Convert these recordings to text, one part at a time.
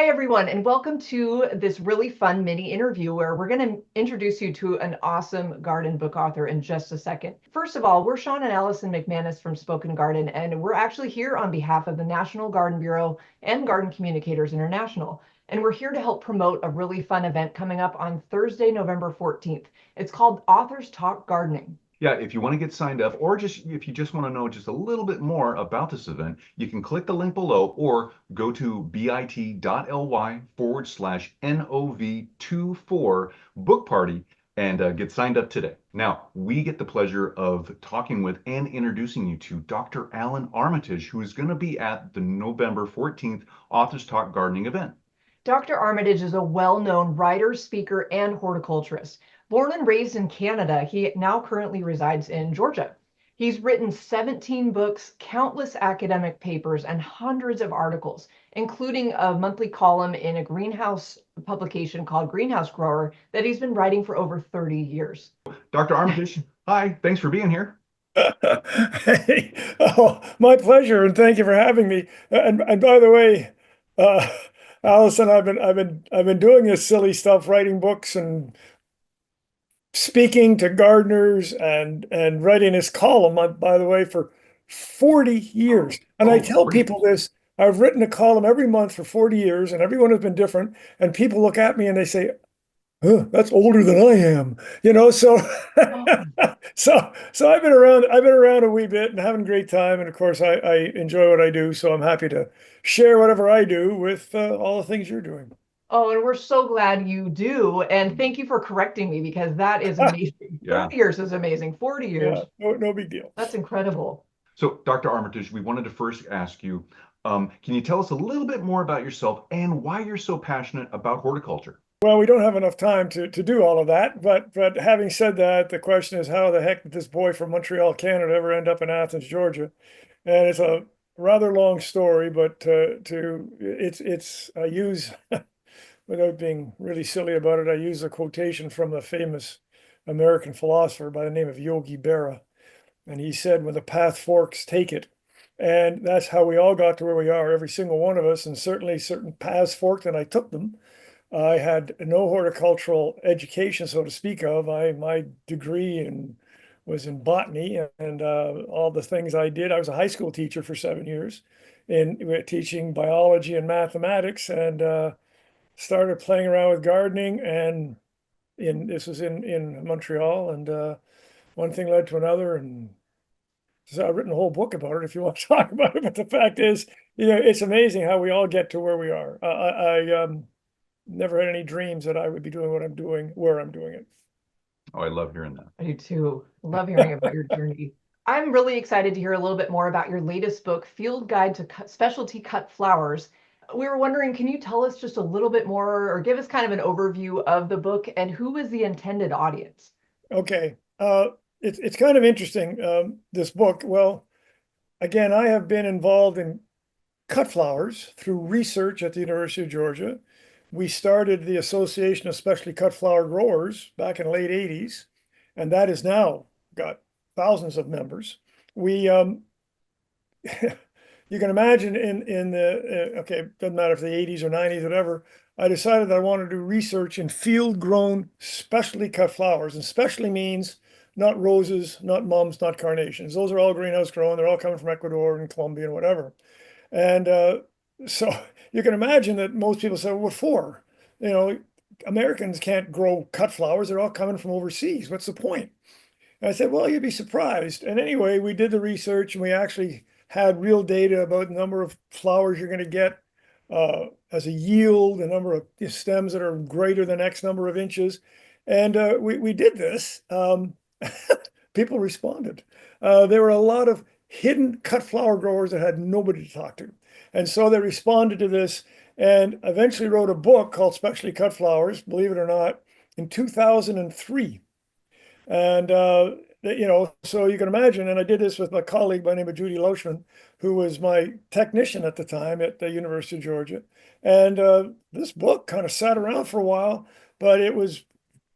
Hi, everyone, and welcome to this really fun mini interview where we're going to introduce you to an awesome garden book author in just a second. First of all, we're Sean and Allison McManus from Spoken Garden, and we're actually here on behalf of the National Garden Bureau and Garden Communicators International. And we're here to help promote a really fun event coming up on Thursday, November 14th. It's called Authors Talk Gardening. Yeah, if you want to get signed up, or just if you just want to know just a little bit more about this event, you can click the link below or go to bit.ly/NOV24 book party and get signed up today. Now, we get the pleasure of talking with and introducing you to Dr. Alan Armitage, who is going to be at the November 14th Authors Talk Gardening event. Dr. Armitage is a well-known writer, speaker, and horticulturist. Born and raised in Canada, he now currently resides in Georgia. He's written 17 books, countless academic papers, and hundreds of articles, including a monthly column in a greenhouse publication called Greenhouse Grower that he's been writing for over 30 years. Dr. Armitage, hi, thanks for being here. Hey, oh, my pleasure, and thank you for having me. And by the way, uh, Allison, I've been doing this silly stuff, writing books and speaking to gardeners and writing this column, by the way, for 40 years. And I tell 40. people this, I've written a column every month for 40 years, and every one has been different. And people look at me and they say, huh, that's older than I am, so so I've been around a wee bit and having a great time. And of course, I enjoy what I do. So I'm happy to share whatever I do with all the things you're doing. Oh, and we're so glad you do. And thank you for correcting me because that is amazing. Yeah. 30 years is amazing. 40 years. Yeah, no big deal. That's incredible. So, Dr. Armitage, we wanted to first ask you, can you tell us a little bit more about yourself and why you're so passionate about horticulture? Well, we don't have enough time to do all of that, but having said that, the question is, how the heck did this boy from Montreal, Canada, ever end up in Athens, Georgia? And it's a rather long story, but I use without being really silly about it, I use a quotation from a famous American philosopher by the name of Yogi Berra, and he said, "When the path forks, take it." And that's how we all got to where we are, every single one of us, and certainly certain paths forked, and I took them. I had no horticultural education, so to speak of. My degree was in botany, and all the things I did. I was a high school teacher for 7 years in teaching biology and mathematics, and started playing around with gardening. And this was in Montreal, and one thing led to another, and so I've written a whole book about it if you want to talk about it. But the fact is, it's amazing how we all get to where we are. I never had any dreams that I would be doing what I'm doing, where I'm doing it. Oh, I love hearing that. I do too. Love hearing about your journey. I'm really excited to hear a little bit more about your latest book, Field Guide to Specialty Cut Flowers. We were wondering, can you tell us just a little bit more or give us kind of an overview of the book and who is the intended audience? Okay. It's kind of interesting, this book. Well, again, I have been involved in cut flowers through research at the University of Georgia. We started the Association of Specialty Cut Flower Growers back in the late 80s, and that has now got thousands of members. We you can imagine in the okay, doesn't matter if the 80s or 90s, whatever, I decided that I wanted to do research in field grown specialty cut flowers. And specialty means not roses, not mums, not carnations. Those are all greenhouse grown. They're all coming from Ecuador and Colombia and whatever. And so you can imagine that most people say, well, what for? Americans can't grow cut flowers. They're all coming from overseas. What's the point? And I said, well, you'd be surprised. And anyway, we did the research and we actually had real data about the number of flowers you're going to get as a yield, the number of stems that are greater than X number of inches. And we did this. People responded. There were a lot of hidden cut flower growers that had nobody to talk to. And so they responded to this and eventually wrote a book called Specialty Cut Flowers, believe it or not, in 2003. And, so you can imagine, and I did this with my colleague by the name of Judy Loschman, who was my technician at the time at the University of Georgia. And this book kind of sat around for a while, but it was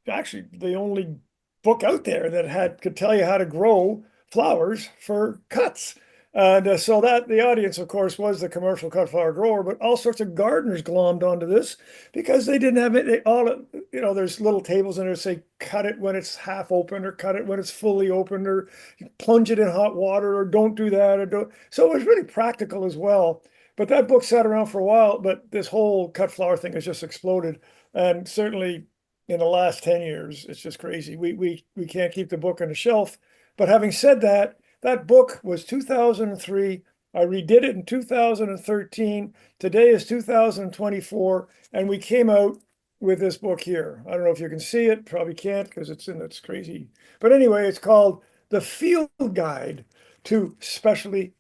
actually the only book out there that could tell you how to grow flowers for cuts. And so that the audience, of course, was the commercial cut flower grower, but all sorts of gardeners glommed onto this because they didn't have it. They all, there's little tables in there that say cut it when it's half open, or cut it when it's fully open, or plunge it in hot water, or don't do that, or don't. So it was really practical as well. But that book sat around for a while, but this whole cut flower thing has just exploded. And certainly in the last 10 years, it's just crazy. We can't keep the book on the shelf. But having said that, that book was 2003. I redid it in 2013. Today is 2024, and we came out with this book here. I don't know if you can see it, probably can't because it's crazy. But anyway, it's called The Field Guide to Specialty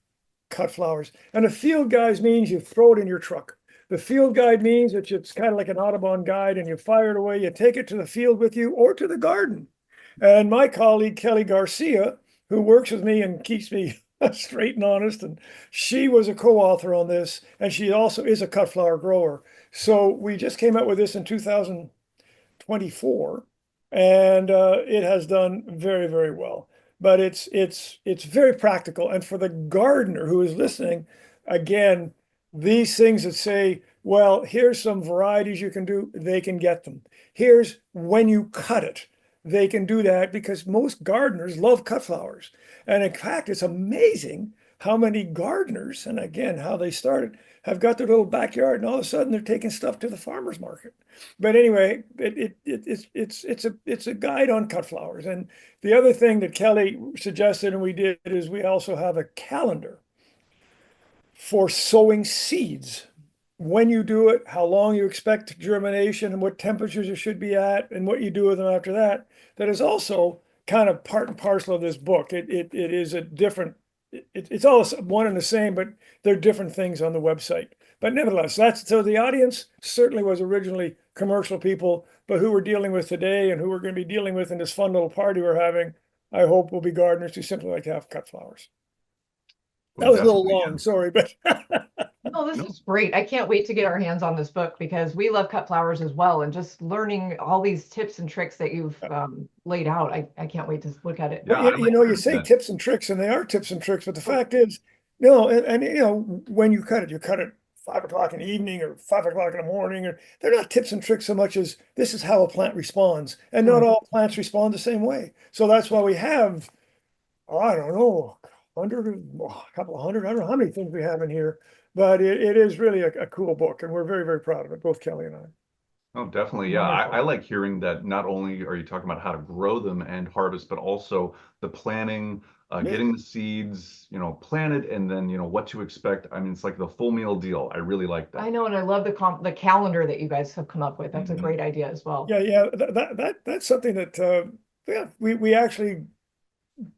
Cut Flowers. And a field guide means you throw it in your truck. The field guide means that it's kind of like an Audubon guide, and you fire it away, you take it to the field with you or to the garden. And my colleague, Kelly Garcia, who works with me and keeps me straight and honest, and she was a co-author on this, and she also is a cut flower grower. So we just came out with this in 2024, and it has done very, very well. But it's very practical, and for the gardener who is listening, again, these things that say, well, here's some varieties you can do, they can get them. Here's when you cut it. They can do that because most gardeners love cut flowers. And in fact, it's amazing how many gardeners, and again, how they started, have got their little backyard, and all of a sudden they're taking stuff to the farmer's market. But anyway, it's a guide on cut flowers. And the other thing that Kelly suggested and we did is we also have a calendar for sowing seeds. When you do it, how long you expect germination, and what temperatures you should be at, and what you do with them after that. That is also kind of part and parcel of this book. It is a different, it's all one and the same, but they're different things on the website. But nevertheless, so the audience certainly was originally commercial people, but who we're dealing with today and who we're going to be dealing with in this fun little party we're having, I hope will be gardeners who simply like to have cut flowers. That was a little long, sorry, but No, this is great. I can't wait to get our hands on this book because we love cut flowers as well. And just learning all these tips and tricks that you've laid out, I can't wait to look at it. Yeah, you say tips and tricks, and they are tips and tricks, but the fact is, and when you cut it 5 o'clock in the evening or 5 o'clock in the morning, or they're not tips and tricks so much as this is how a plant responds. And not all plants respond the same way. So that's why we have, I don't know, a couple of hundred, I don't know how many things we have in here. But it is really a cool book, and we're very, very proud of it, both Kelly and I. Oh, definitely. Yeah. I like hearing that not only are you talking about how to grow them and harvest, but also the planning, getting the seeds, planted, and then, what to expect. I mean, it's like the full meal deal. I really like that. I know, and I love the calendar that you guys have come up with. That's a great idea as well. Yeah. That's something that, we actually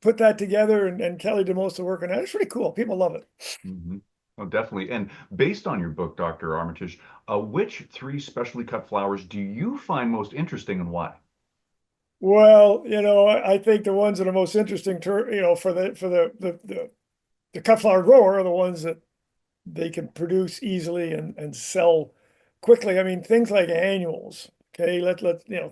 put that together, and Kelly did most of the work on that. It's really cool. People love it. Oh, definitely. And based on your book, Dr. Armitage, which 3 specialty cut flowers do you find most interesting, and why? Well, I think the ones that are most interesting to, for the cut flower grower are the ones that they can produce easily and sell quickly. I mean, things like annuals, okay,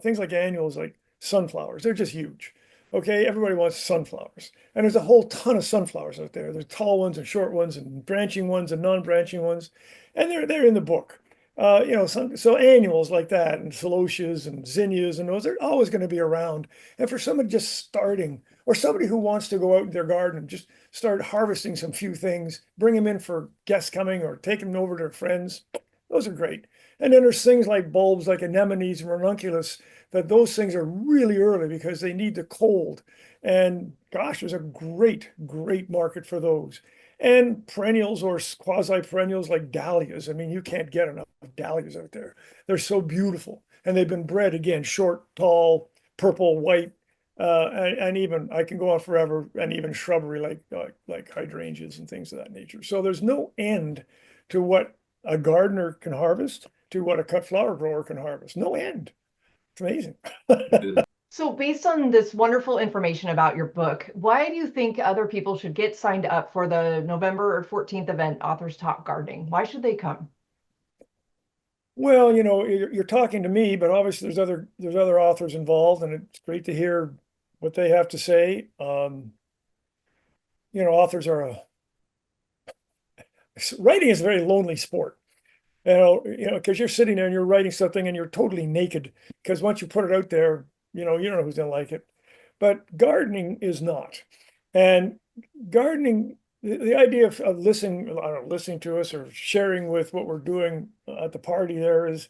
things like annuals, like sunflowers, they're just huge. Okay, everybody wants sunflowers, and there's a whole ton of sunflowers out there. There's tall ones and short ones and branching ones and non-branching ones, and they're in the book. So annuals like that, and celotias and zinnias, and those are always going to be around. And for somebody just starting, or somebody who wants to go out in their garden and just start harvesting some few things, bring them in for guests coming, or take them over to their friends, those are great. And then there's things like bulbs like anemones and ranunculus, that those things are really early because they need the cold. And gosh, there's a great, great market for those. And perennials or quasi-perennials like dahlias. I mean, you can't get enough dahlias out there. They're so beautiful. And they've been bred, again, short, tall, purple, white, and even, I can go on forever, and even shrubbery like hydrangeas and things of that nature. So there's no end to what a gardener can harvest, to what a cut flower grower can harvest. No end. It's amazing. So based on this wonderful information about your book, why do you think other people should get signed up for the November 14th event, Authors Talk Gardening? Why should they come? Well, you're talking to me, but obviously there's other authors involved, and it's great to hear what they have to say. Authors are writing is a very lonely sport. Because you're sitting there and you're writing something and you're totally naked. Because once you put it out there, you don't know who's gonna like it. But gardening is not. And gardening, the idea of listening, I don't know, listening to us or sharing with what we're doing at the party there is,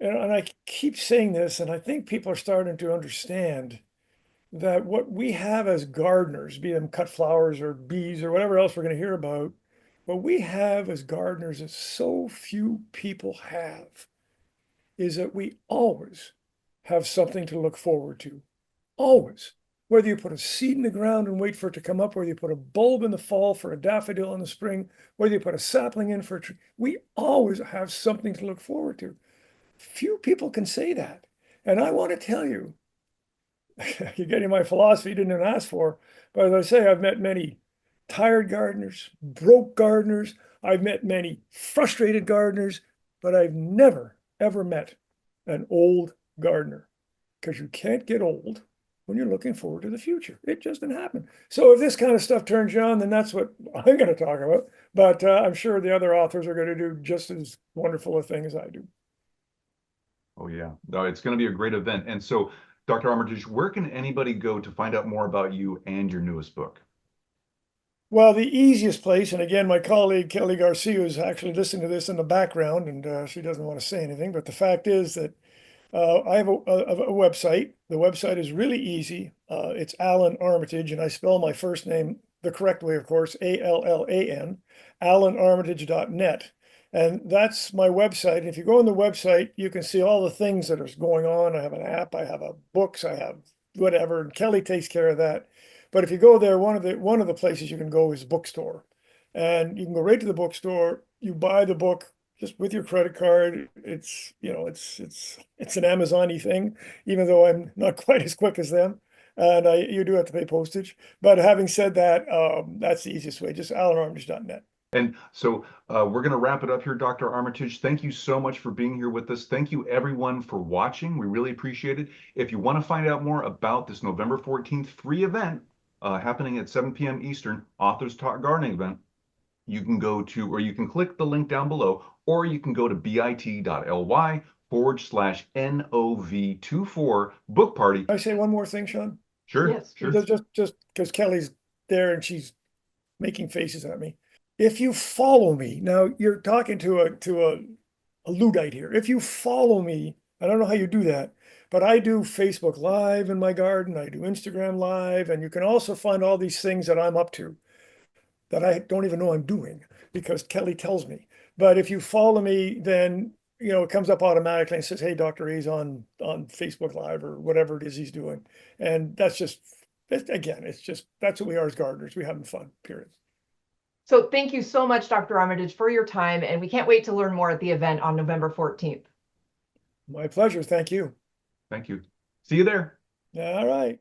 and I keep saying this, and I think people are starting to understand that what we have as gardeners, be them cut flowers or bees or whatever else we're going to hear about, what we have as gardeners that so few people have is that we always have something to look forward to. Always. Whether you put a seed in the ground and wait for it to come up, whether you put a bulb in the fall for a daffodil in the spring, whether you put a sapling in for a tree, we always have something to look forward to. Few people can say that. And I want to tell you, you're getting my philosophy you didn't even ask for, but as I say, I've met many tired gardeners, broke gardeners. I've met many frustrated gardeners, but I've never, ever met an old gardener, because you can't get old when you're looking forward to the future. It just didn't happen. So if this kind of stuff turns you on, then that's what I'm going to talk about. But I'm sure the other authors are going to do just as wonderful a thing as I do. Oh yeah, no, it's going to be a great event. And so, Dr. Armitage, where can anybody go to find out more about you and your newest book? Well, the easiest place, and again, my colleague Kelly Garcia is actually listening to this in the background, and she doesn't want to say anything, but the fact is that I have a website. The website is really easy. It's Allan Armitage, and I spell my first name the correct way, of course, Allan, allanarmitage.net. And that's my website. And if you go on the website, you can see all the things that are going on. I have an app, I have books, I have whatever, and Kelly takes care of that. But if you go there, one of the places you can go is bookstore. And you can go right to the bookstore, you buy the book just with your credit card. It's an Amazon-y thing, even though I'm not quite as quick as them. And you do have to pay postage. But having said that, that's the easiest way, just allanarmitage.net. And so we're going to wrap it up here, Dr. Armitage. Thank you so much for being here with us. Thank you, everyone, for watching. We really appreciate it. If you want to find out more about this November 14th free event happening at 7 p.m. Eastern, Authors Talk Gardening event, you can go to, or you can click the link down below, or you can go to bit.ly/NOV24 book party. Can I say one more thing, Sean? Sure, Yes. sure. Just because Kelly's there and she's making faces at me. If you follow me, now you're talking to a Luddite here. If you follow me, I don't know how you do that, but I do Facebook Live in my garden. I do Instagram Live, and you can also find all these things that I'm up to that I don't even know I'm doing because Kelly tells me. But if you follow me, then it comes up automatically and says, "Hey, Dr. A's on Facebook Live," or whatever it is he's doing. And that's just, again, it's just, that's what we are as gardeners. We're having fun, period. So thank you so much, Dr. Armitage, for your time, and we can't wait to learn more at the event on November 14th. My pleasure. Thank you. Thank you. See you there. All right.